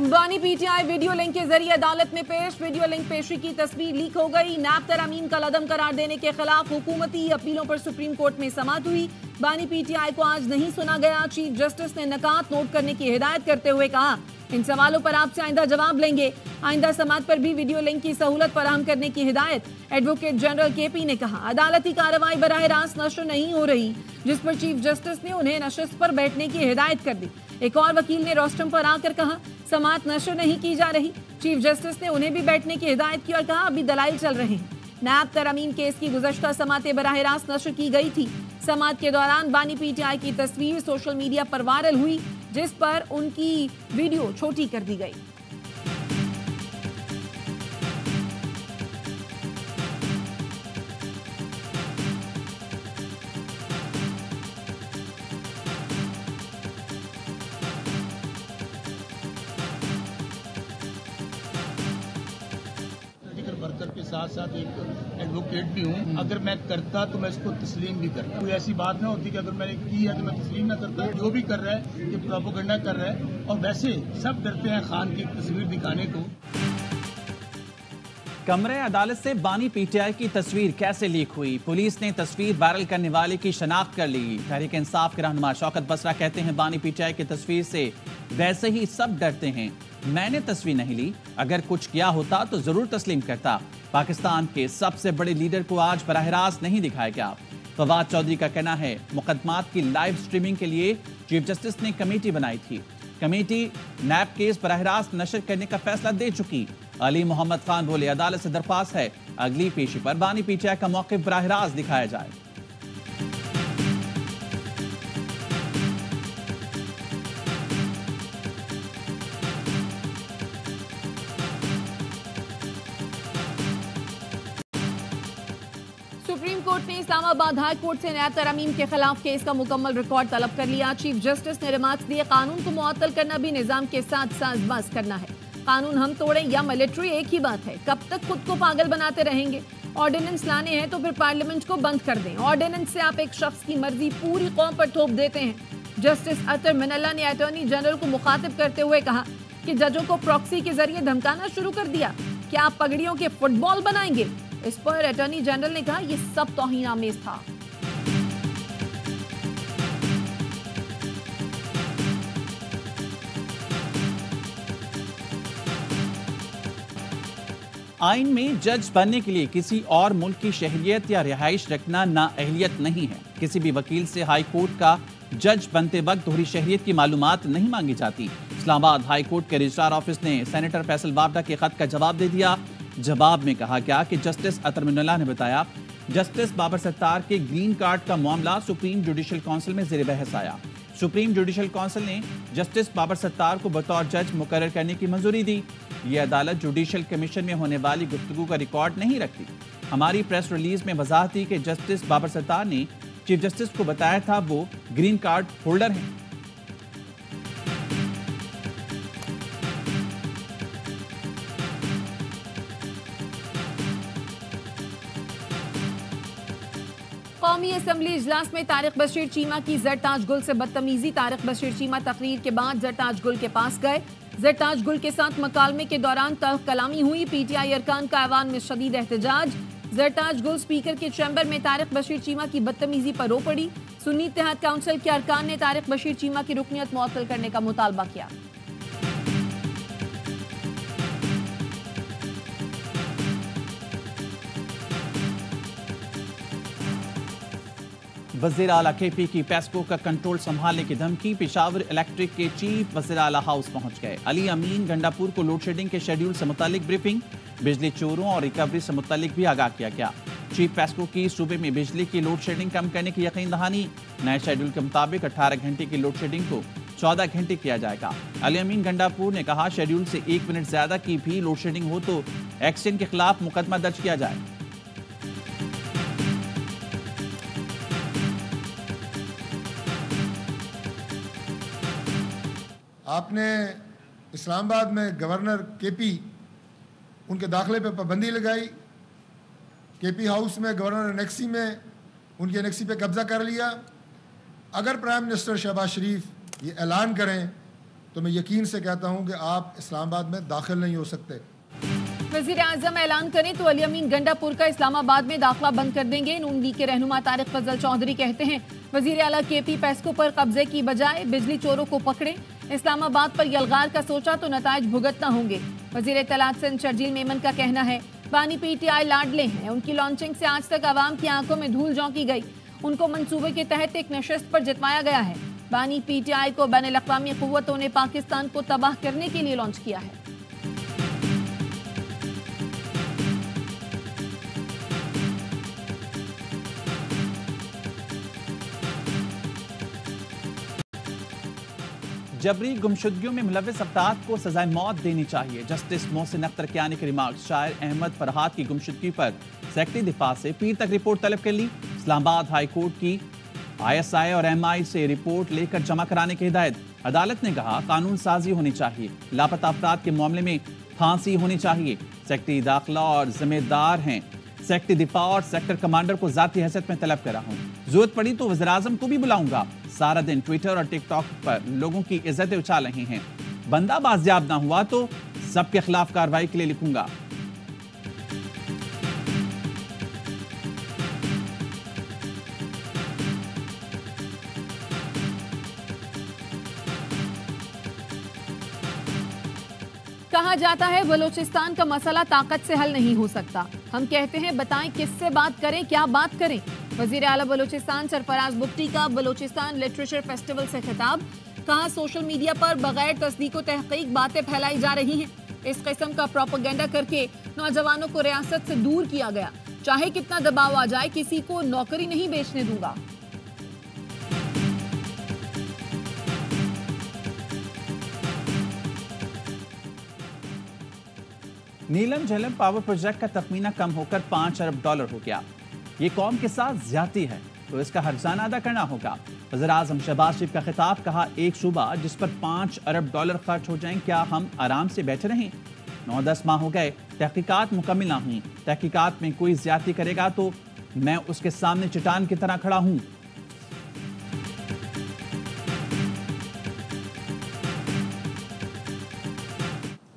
बानी PTI video link के जरिए अदालत में पेश। वीडियो लिंक पेशी की तस्वीर लीक हो गई। नैब तरमीम का लदम करार देने के खिलाफ हुकूमती अपीलों पर सुप्रीम कोर्ट में समाअत हुई। बानी पीटीआई को आज नहीं सुना गया। चीफ जस्टिस ने नकात नोट करने की हिदायत करते हुए कहा, इन सवालों पर आपसे आइंदा जवाब लेंगे। आइंदा समाअत पर भी वीडियो लिंक की सहूलत फराहम करने की हिदायत। एडवोकेट जनरल केपी ने कहा, अदालती कार्रवाई बराह रास्त नशर नहीं हो रही, जिस पर चीफ जस्टिस ने उन्हें नशिस्त पर बैठने की हिदायत कर दी। एक और वकील ने रोस्टम पर आकर कहा, समाअत नशर नहीं की जा रही। चीफ जस्टिस ने उन्हें भी बैठने की हिदायत की और कहा, अभी दलाइल चल रहे हैं। नैब तरमीम केस की गुज़श्ता समाअतें बराह रास्त नशर की गई थी। समाअत के दौरान बानी पीटीआई की तस्वीर सोशल मीडिया पर वायरल हुई, जिस पर उनकी वीडियो छोटी कर दी गई। वर्कर के साथ साथ एक एडवोकेट भी हूँ। अगर मैं करता तो मैं इसको तस्लीम भी करता। कोई ऐसी बात ना होती कि अगर मैंने की है तो मैं तस्लीम ना करता। जो भी कर रहा है ये प्रोपेगेंडा कर रहा है, और वैसे सब डरते हैं खान की तस्वीर दिखाने को। कमरे अदालत से बानी पीटीआई की तस्वीर कैसे लीक हुई? पुलिस ने तस्वीर वायरल करने वाले की शनाख्त कर ली। तहरीक इंसाफ के रहनुमा शौकत बसरा कहते हैं, बानी पीटीआई की तस्वीर से वैसे ही सब डरते हैं। मैंने तस्वीर नहीं ली, अगर कुछ किया होता तो जरूर तस्लीम करता। पाकिस्तान के सबसे बड़े लीडर को आज बराह रास्त नहीं दिखाया गया। फवाद चौधरी का कहना है, मुकदमात की लाइव स्ट्रीमिंग के लिए चीफ जस्टिस ने कमेटी बनाई थी। कमेटी नैब केस बराह रास्त नशर करने का फैसला दे चुकी। अली मोहम्मद खान बोले, अदालत से दरख्वास्त है अगली पेशी पर बानी पीटीआई का मौक़िफ़ बराह रास्त दिखाया जाए। सुप्रीम कोर्ट ने इस्लामाबाद हाई कोर्ट से नैब तरमीम के खिलाफ केस का मुकम्मल रिकॉर्ड तलब कर लिया। चीफ जस्टिस ने रिमार्क्स दिए, कानून को मुअत्तल करना भी निजाम के साथ साजबाज करना है। कानून हम तोड़ें या मिलिट्री एक ही बात है। कब तक खुद को पागल बनाते रहेंगे? ऑर्डिनेंस लाने हैं तो फिर पार्लियामेंट को बंद कर दें। ऑर्डिनेंस से आप एक शख्स की मर्जी पूरी कौम पर थोप देते हैं। जस्टिस अतर मिनल्ला ने अटॉर्नी जनरल को मुखातिब करते हुए कहा कि जजों को प्रॉक्सी के जरिए धमकाना शुरू कर दिया। क्या आप पगड़ियों के फुटबॉल बनाएंगे? इस पर अटॉर्नी जनरल ने कहा, यह सब तौहीन आमेज था। आइन में जज बनने के लिए किसी और मुल्क की शहरियत या रिहाइश रखना नाअहलियत नहीं है। किसी भी वकील से हाई कोर्ट का जज बनते वक्त दोहरी शहरियत की मालूमात नहीं मांगी जाती। इस्लामाबाद हाई कोर्ट के रजिस्ट्रार ऑफिस ने सेनेटर फैसल बाबडा के खत का जवाब दे दिया। जवाब में कहा गया कि जस्टिस अतर मिनल्ला ने बताया, जस्टिस बाबर सत्तार के ग्रीन कार्ड का मामला सुप्रीम जुडिशल काउंसिल में ज़ेर बहस आया। सुप्रीम जुडिशल काउंसिल ने जस्टिस बाबर सत्तार को बतौर जज मुकर्रर करने की मंजूरी दी। ये अदालत जुडिशल कमीशन में होने वाली गुफ्तगू का रिकॉर्ड नहीं रखती। हमारी प्रेस रिलीज में वजाहत थी कि जस्टिस बाबर सत्तार ने चीफ जस्टिस को बताया था वो ग्रीन कार्ड होल्डर हैं। कौमी असम्बली इजलास में तारिक बशीर चीमा की जरताज गुल से बदतमीजी। तारिक बशीर चीमा तकरीर के बाद जरताज गुल के पास गए। जरताज गुल के साथ मकालमे के दौरान तल्ख कलामी हुई। पीटीआई अरकान का ऐवान में शदीद एहतजाज। जरताज गुल स्पीकर के चैम्बर में तारिक बशीर चीमा की बदतमीजी पर रो पड़ी। सुन्नी इत्तेहाद काउंसिल के अरकान ने तारिक बशीर चीमा की रुकनियत मुअत्तल करने का मुतालबा किया। वज़ीर आला केपी की पेस्को का कंट्रोल संभालने की धमकी। पेशावर इलेक्ट्रिक के चीफ वज़ीर आला हाउस पहुंच गए। अली अमीन गंडापुर को लोड शेडिंग के शेड्यूल से मुतालिक ब्रीफिंग। बिजली चोरों और रिकवरी से मुतालिक भी आगाह किया गया। चीफ पेस्को की सूबे में बिजली की लोड शेडिंग कम करने की यकीन दहानी। नए शेड्यूल के मुताबिक 18 घंटे की लोड शेडिंग को 14 घंटे किया जाएगा। अली अमीन गंडापुर ने कहा, शेड्यूल से 1 मिनट ज्यादा की भी लोड शेडिंग हो तो एक्सचेंज के खिलाफ मुकदमा दर्ज किया जाए। आपने इस्लामाबाद में गवर्नर केपी उनके दाखिले पर पाबंदी लगाई। केपी हाउस में गवर्नर एनेक्सी में उनकी एनेक्सी पे कब्जा कर लिया। अगर प्राइम मिनिस्टर शहबाज शरीफ ये ऐलान करें तो मैं यकीन से कहता हूँ कि आप इस्लामाबाद में दाखिल नहीं हो सकते। वज़ीर आज़म ऐलान करें तो अली अमीन गंडापुर का इस्लामाबाद में दाखिला बंद कर देंगे। नून लीग के रहनुमा तारिक फजल चौधरी कहते हैं वज़ीर आला केपी पेस्को पर कब्जे की बजाय बिजली चोरों को पकड़े। इस्लामाबाद पर यलगार का सोचा तो नताइज भुगतना होंगे। वज़ीर इत्तलात सिंध शर्जील मेमन का कहना है बानी पीटीआई लाडले हैं, उनकी लॉन्चिंग से आज तक आवाम की आंखों में धूल झोंकी गई। उनको मंसूबे के तहत एक नशिस्त पर जितवाया गया है। बानी पीटीआई को बैनुल अक़वामी क़ुव्वतों ने पाकिस्तान को तबाह करने के लिए लॉन्च किया है। जबरी गुमशुदगियों में मुलव्विस अफराद को सजाए मौत देनी चाहिए। जस्टिस मोहसिन अख्तर कियानी के रिमार्क्स। शायर अहमद फरहाद की गुमशुदगी पर सेक्रेटरी दिफा से पीर तक रिपोर्ट तलब कर ली। इस्लामाबाद हाई कोर्ट की ISI और MI से रिपोर्ट लेकर जमा कराने की हिदायत। अदालत ने कहा कानून साजी होनी चाहिए, लापता अफराद के मामले में फांसी होनी चाहिए। सेक्रेटरी दाखिला और जिम्मेदार हैं। सेक्रेटरी दिफा और सेक्टर कमांडर को जाती हैसियत में तलब कर रहा हूँ। जरूरत पड़ी तो वज़ीर आज़म को भी बुलाऊंगा। सारा दिन ट्विटर और टिकटॉक पर लोगों की इज्जतें उछाल रही हैं। बंदा बाजियाब ना हुआ तो सबके खिलाफ कार्रवाई के लिए लिखूंगा। कहा जाता है बलूचिस्तान का मसला ताकत से हल नहीं हो सकता। हम कहते हैं बताएं किससे बात करें, क्या बात करें। वजीर आला बलूचिस्तान सरफराज बुट्टी का बलूचिस्तान लिटरेचर फेस्टिवल से खिताब। कहा सोशल मीडिया पर बगैर तस्दीक व तहकीक बातें फैलाई जा रही हैं। इस किस्म का प्रोपेगेंडा करके नौजवानों को रियासत से दूर किया गया। चाहे कितना दबाव आ जाए किसी को नौकरी नहीं बेचने दूंगा। नीलम झेलम पावर प्रोजेक्ट का तखमीना कम होकर $5 अरब हो गया। ये कौम के साथ ज्यादती है तो इसका हर्जाना अदा करना होगा। वज़ीर आज़म शहबाज शरीफ का खिताब। कहा एक सूबा जिस पर $5 अरब खर्च हो जाएं, क्या हम आराम से बैठे रहें? 9-10 माह हो गए, तहकीकात मुकम्मल ना हुई। तहकीकात में कोई ज्यादती करेगा तो मैं उसके सामने चट्टान की तरह खड़ा हूं।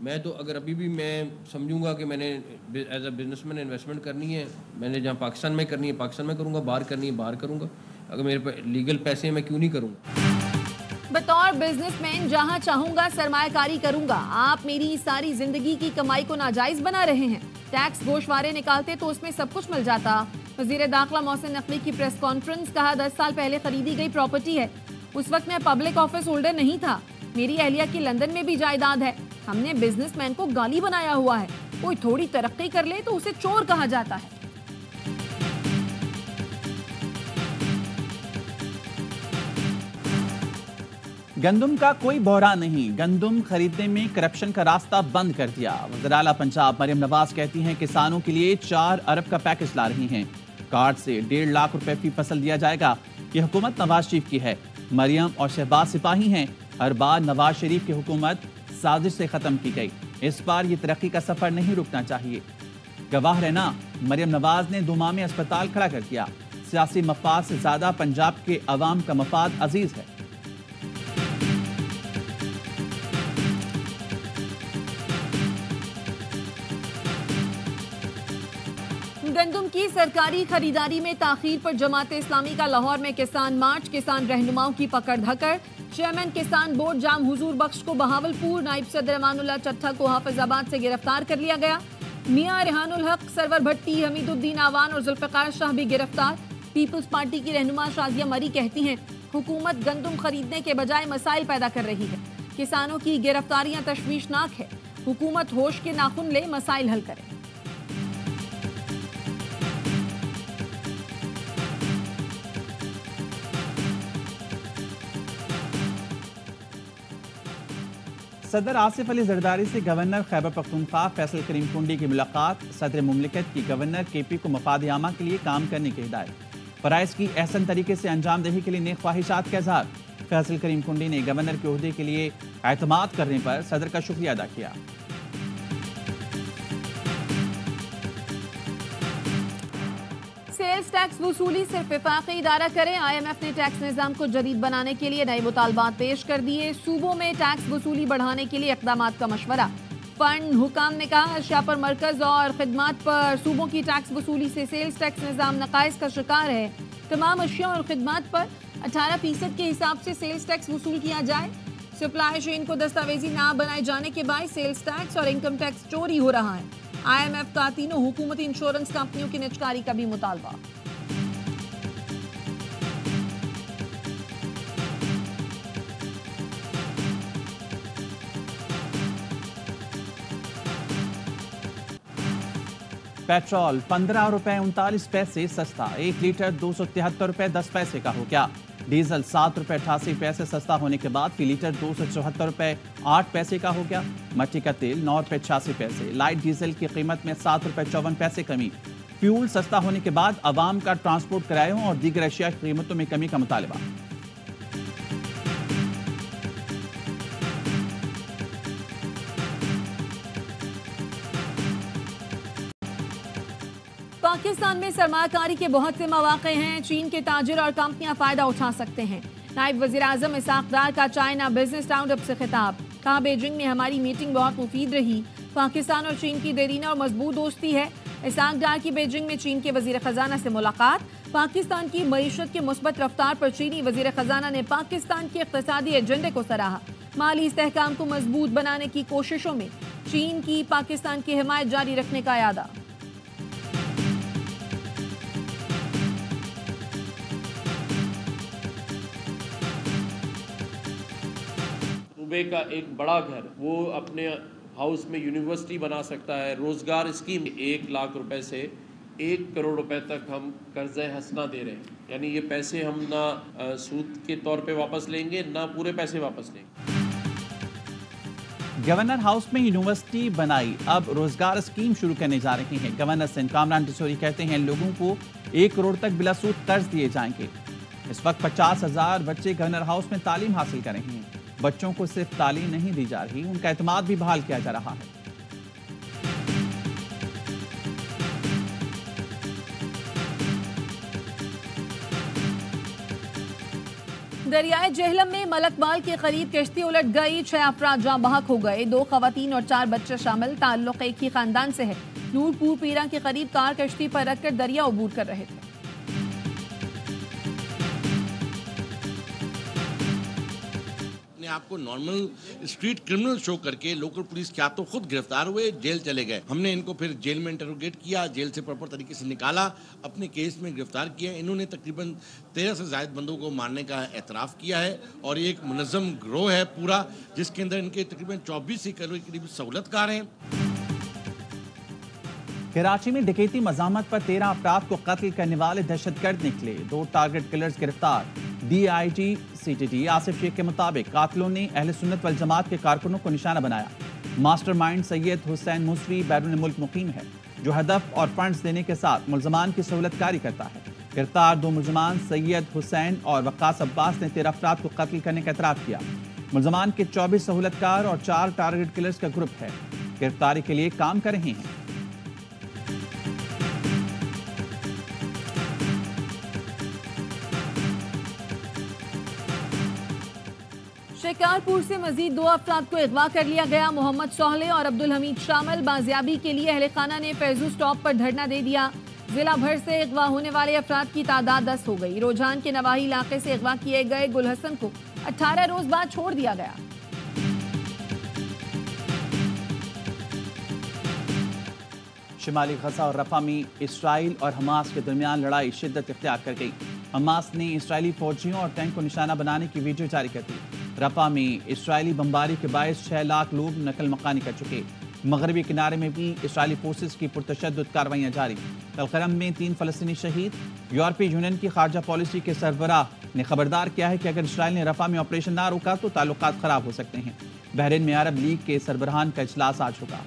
मैं तो अगर अभी भी मैं समझूंगा कि मैंने एज अ बिजनेसमैन इन्वेस्टमेंट करनी है, मैंने जहाँ पाकिस्तान में करनी है पाकिस्तान में करूँगा, बाहर करनी है बाहर करूँगा। अगर मेरे पास लीगल पैसे हैं मैं क्यों नहीं करूँगा। बतौर बिजनेसमैन जहाँ चाहूंगा सरमायाकारी करूंगा। आप मेरी सारी जिंदगी की कमाई को नाजायज बना रहे हैं। टैक्स गोशवारे निकालते तो उसमें सब कुछ मिल जाता। वजीर दाखिला मोहसिन नकवी की प्रेस कॉन्फ्रेंस। कहा 10 साल पहले खरीदी गई प्रॉपर्टी है, उस वक्त मैं पब्लिक ऑफिस होल्डर नहीं था। मेरी अहलिया की लंदन में भी जायदाद है। हमने बिजनेसमैन को गाली बनाया हुआ है। कोई थोड़ी तरक्की कर ले तो उसे चोर कहा जाता है। गंदुम का कोई बहरान नहीं, गंदुम खरीदने में करप्शन का रास्ता बंद कर दिया। वज़ीर आला पंजाब मरियम नवाज कहती हैं किसानों के लिए 4 अरब का पैकेज ला रही हैं। कार्ड से 1.5 लाख रुपए फी फसल दिया जाएगा। यह हुकूमत नवाज शरीफ की है। मरियम और शहबाज सिपाही हैं। हर बार नवाज शरीफ की हुकूमत साजिश से खत्म की गई। इस बार ये तरक्की का सफर नहीं रुकना चाहिए। गवाह रहना मरियम नवाज ने 2 माह में अस्पताल खड़ा कर दिया। सियासी मफाद से ज्यादा पंजाब के अवाम का मफाद अजीज है। गंदुम की सरकारी खरीदारी में ताखीर पर जमात इस्लामी का लाहौर में किसान मार्च। किसान रहनुमाओं की पकड़ धकड़। चेयरमैन किसान बोर्ड जाम हुजूर बख्श को बहावलपुर, नाइब सदर अमानुल्लाह चट्ठा को हाफिजाबाद से गिरफ्तार कर लिया गया। मियां रेहानुल हक, सरवर भट्टी, हमीदुद्दीन आवान और जुल्फिकार शाह भी गिरफ्तार। पीपल्स पार्टी की रहनुमा शाजिया मरी कहती हैं हुकूमत गंदुम खरीदने के बजाय मसाइल पैदा कर रही है। किसानों की गिरफ्तारियां तशवीशनाक है। हुकूमत होश के नाखुन ले, मसाइल हल करे। सदर आसिफ अली जरदारी से गवर्नर खैबर पख्तूनख्वा फैसल करीम कुंडी की मुलाकात। सदर मुमलिकत की गवर्नर केपी को मफाद आमा के लिए काम करने की हिदायत। फराइज की एहसन तरीके से अंजाम दही के लिए नेक ख्वाहिशात का इजहार। फैसल करीम कुंडी ने गवर्नर के ओहदे के लिए एतमाद करने पर सदर का शुक्रिया अदा किया। सेल सेल्स टैक्स वसूली सिर्फ वफाकी इदारा करे। IMF ने टैक्स निज़ाम को जदीद बनाने के लिए नए मुतालबात पेश कर दिए। सूबों में टैक्स वसूली बढ़ाने के लिए इक़दामात का मशवरा। फंड हुकाम ने कहा, अशिया पर मरकज और खिदमात पर सूबों की टैक्स वसूली से सेल्स टैक्स निज़ाम नकाइस का शिकार है। तमाम अशिया और खिदमात पर 18% के हिसाब से सेल्स टैक्स वसूल किया जाए। सप्लाई चेन को दस्तावेजी ना बनाए जाने के बाद सेल्स टैक्स और इनकम टैक्स चोरी हो रहा है। IMF का तीनों हुकूमती इंश्योरेंस कंपनियों की निजकारी का भी मुतालबा। पेट्रोल 15 रुपए 39 पैसे सस्ता, 1 लीटर 273 रुपए 10 पैसे का हो गया। डीजल 7 रुपए 88 पैसे सस्ता होने के बाद फी लीटर 274 रुपए 8 पैसे का हो गया। मट्टी का तेल 9 रुपए 86 पैसे, लाइट डीजल की कीमत में 7 रुपए 54 पैसे कमी। फ्यूल सस्ता होने के बाद आवाम का ट्रांसपोर्ट किरायों और दीगर अशिया की कीमतों में कमी का मुतालबा। पाकिस्तान में सरमाकारी के बहुत से मौके हैं। चीन के ताजिर और कंपनियां फायदा उठा सकते हैं। नायब वज़ीर आज़म इसहाक डार का चाइना बिजनेस राउंडअप से खिताब। कहा, बीजिंग में हमारी मीटिंग बहुत मुफीद रही। पाकिस्तान और चीन की देरीना और मजबूत दोस्ती है। इसहाक डार की बीजिंग में चीन के वज़ीर ख़जाना से मुलाकात। पाकिस्तान की मईशत के मुस्बत रफ्तार पर चीनी वज़ीर ख़जाना ने पाकिस्तान के इक़्तिसादी एजेंडे को सराहा। माली इस्तेहकाम को मजबूत बनाने की कोशिशों में चीन की पाकिस्तान की हिमायत जारी रखने का यादा। सूबे का एक बड़ा घर वो अपने हाउस में यूनिवर्सिटी बना सकता है। रोज़गार स्कीम 1 लाख रुपए से 1 करोड़ रुपए तक हम कर्ज़े हसना दे रहे हैं। यानी ये पैसे हम ना सूद के तौर पे वापस लेंगे, ना पूरे पैसे वापस लेंगे। गवर्नर हाउस में यूनिवर्सिटी बनाई, अब रोजगार स्कीम शुरू करने जा रही हैं। गवर्नर सिंध कामरान टिसोरी कहते हैं, लोगों को 1 करोड़ तक बिला सूद कर्ज दिए जाएंगे। इस वक्त 50,000 बच्चे गवर्नर हाउस में तालीम हासिल कर रहे हैं। बच्चों को सिर्फ तालीम नहीं दी जा रही, उनका एतमाद भी बहाल किया जा रहा है। दरियाए जेहलम में मलकबाल के करीब कश्ती उलट गई, 6 अफराद जाँ बहक हो गए। 2 खवातीन और 4 बच्चे शामिल। ताल्लुक एक ही खानदान से है। नूरपुर पीरा के करीब कार कश्ती पर रखकर दरिया अबूर कर रहे थे। आपको नॉर्मल स्ट्रीट क्रिमिनल शो करके लोकल पुलिस क्या तो खुद गिरफ्तार हुए, जेल चले गए। हमने इनको फिर जेल में इंटरोगेट किया, जेल से प्रॉपर तरीके से निकाला, अपने केस में गिरफ्तार किया। इन्होंने तकरीबन 13 से ज़ायद बंदों को मारने का एतराफ़ किया है और ये एक मुनज़्ज़म गिरोह है पूरा, जिसके अंदर इनके तकरीबन 24 करोड़ के करीब सहूलतकार हैं। कराची में डकैती मज़ामत पर 13 अफराद को कत्ल करने वाले दहशतगर्द निकले। 2 टारगेट किलर्स गिरफ्तार। DIG CTT आसिफ शेख के मुताबिक कातिलों ने अहले सुन्नत वल जमात के कारकुनों को निशाना बनाया। मास्टरमाइंड सैयद हुसैन मुसवी बैरून मुल्क मुकीम है, जो हदफ और फंड्स देने के साथ मुलजमान की सहूलतकारी करता है। गिरफ्तार 2 मुलजमान सैयद हुसैन और वक्कास अब्बास ने 13 अफराद को कत्ल करने का एतराफ़ किया। मुलजमान के 24 सहूलतकार और 4 टारगेट किलर्स का ग्रुप है, गिरफ्तारी के लिए काम कर रहे हैं। शिकारपुर से मजीद 2 अफराद को अगवा कर लिया गया। मोहम्मद सोहले और अब्दुल हमीद शामिल। बाजियाबी के लिए अहले खाना ने फैजू स्टॉप पर धरना दे दिया। जिला भर से अगवा होने वाले अफराद की तादाद 10 हो गई। रोजान के नवाही इलाके से अगवा किए गए गुलहसन को 18 रोज बाद छोड़ दिया गया। शिमाली गजा और रफा में इसराइल और हमास के दरमियान लड़ाई शिद्दत इख्तियार कर गई। हमास ने इसराइली फौजियों और टैंक को निशाना बनाने की वीडियो जारी कर दी। रफा में इसराइली बमबारी के बायस 6 लाख लोग नकल मकानी कर चुके। मगरबी किनारे में भी इसराइली फोर्सेस की पुरतशद्दुद कार्रवाइयाँ जारी। तलकरम में 3 फ़लस्तीनी शहीद। यूरोपीय यूनियन की खारजा पॉलिसी के सरबराह ने खबरदार किया है कि अगर इसराइल ने रफा में ऑपरेशन ना रोका तो ताल्लुकात ख़राब हो सकते हैं। बहरीन में अरब लीग के सरबराहान का इजलास आज होगा।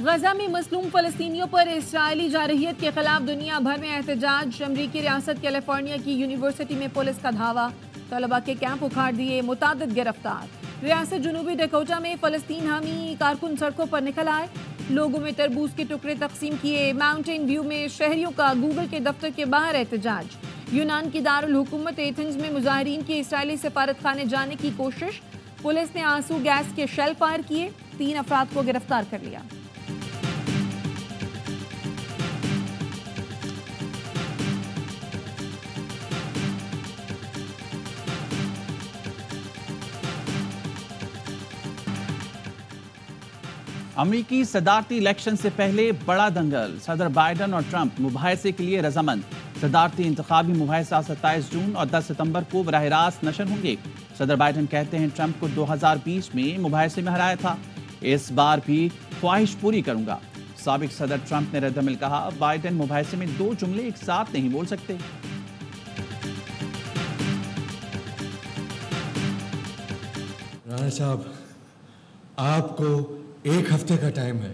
गजा में मसलूम फलस्तीनियों पर इसराइली जारहियत के खिलाफ दुनिया भर में एहतजाज। अमरीकी रियासत कैलिफोर्निया की यूनिवर्सिटी में पुलिस का धावा, तलबा के कैंप उखाड़ दिए, मुतादिद गिरफ्तार। रियासत जनूबी डकोटा में फलस्तीन हामी कारकुन सड़कों पर निकल आए, लोगों में तरबूज के टुकड़े तकसीम किए। माउंटेन व्यू में शहरियों का गूगल के दफ्तर के बाहर एहतजाज। यूनान की दारुल हुकूमत एथेंस में मुजाहिरीन की इसराइली सफारत खाने जाने की कोशिश, पुलिस ने आंसू गैस के शेल फायर किए, 3 अफराद को गिरफ्तार कर लिया। अमेरिकी सदारती इलेक्शन से पहले बड़ा दंगल, सदर बाइडन और ट्रंप मुबाहिसे के लिए रजामंद। सदारती इंतखाबी मुबाहिसा 27 जून और 10 सितंबर को बराह रास्त नशर होंगे। सदर बाइडन कहते हैं ट्रंप को 2020 में मुबाहिसे में हराया था, इस बार भी ख्वाहिश पूरी करूंगा। साबिक सदर ट्रंप ने रद्दमल कहा, बाइडन मुबाहिसे में 2 जुमले एक साथ नहीं बोल सकते। राणा साहब, आपको 1 हफ्ते का टाइम है।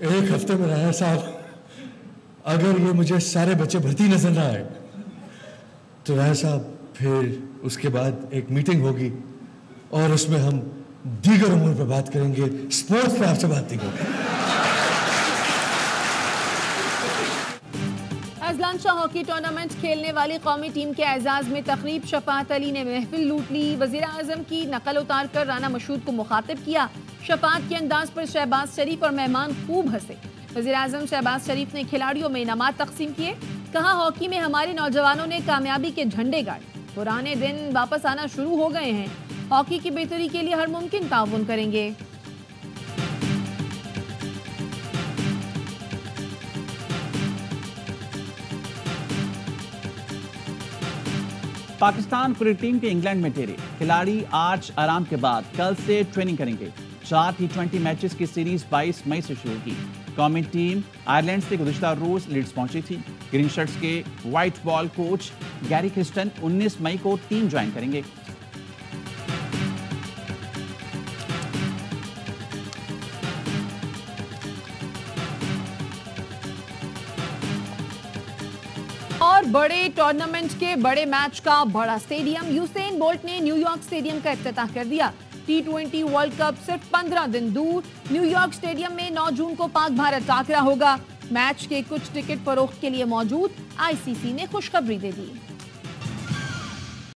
1 हफ्ते में राणा साहब अगर ये मुझे सारे बच्चे भर्ती नजर ना आए तो राणा साहब फिर उसके बाद एक मीटिंग होगी और उसमें हम दीगर उम्र पर बात करेंगे, स्पोर्ट्स पे आपसे बात नहीं करेंगे। अजलान शाह हॉकी टूर्नामेंट खेलने वाली कौमी टीम के एजाज में तकरीब, शफात अली ने महफिल लूट ली। वजीर आजम की नकल उतार कर राना मशहूद को मुखातिब किया। शफात के अंदाज पर शहबाज शरीफ और मेहमान खूब हंसे। वजीर आजम शहबाज शरीफ ने खिलाड़ियों में इनामात तकसीम किए, कहा हॉकी में हमारे नौजवानों ने कामयाबी के झंडे गाड़े, पुराने दिन वापस आना शुरू हो गए हैं, हॉकी की बेहतरी के लिए हर मुमकिन ताउन करेंगे। पाकिस्तान क्रिकेट टीम के इंग्लैंड में डेरे, खिलाड़ी आज आराम के बाद कल से ट्रेनिंग करेंगे। 4 T20 मैचेस की सीरीज 22 मई से शुरू होगी। कौमी टीम आयरलैंड से गुज़िश्ता रोज लीड्स पहुंची थी। ग्रीन शर्ट्स के white ball coach Gary Kristen 19 मई को टीम ज्वाइन करेंगे। और बड़े टूर्नामेंट के बड़े मैच का बड़ा स्टेडियम, यूसेन बोल्ट ने न्यूयॉर्क स्टेडियम का इफ्तिताह कर दिया। T20 वर्ल्ड कप सिर्फ 15 दिन दूर, न्यूयॉर्क स्टेडियम में 9 जून को पाक भारत टाकरा होगा। मैच के कुछ टिकट फरोख्त के लिए मौजूद, ICC ने खुशखबरी दे दी।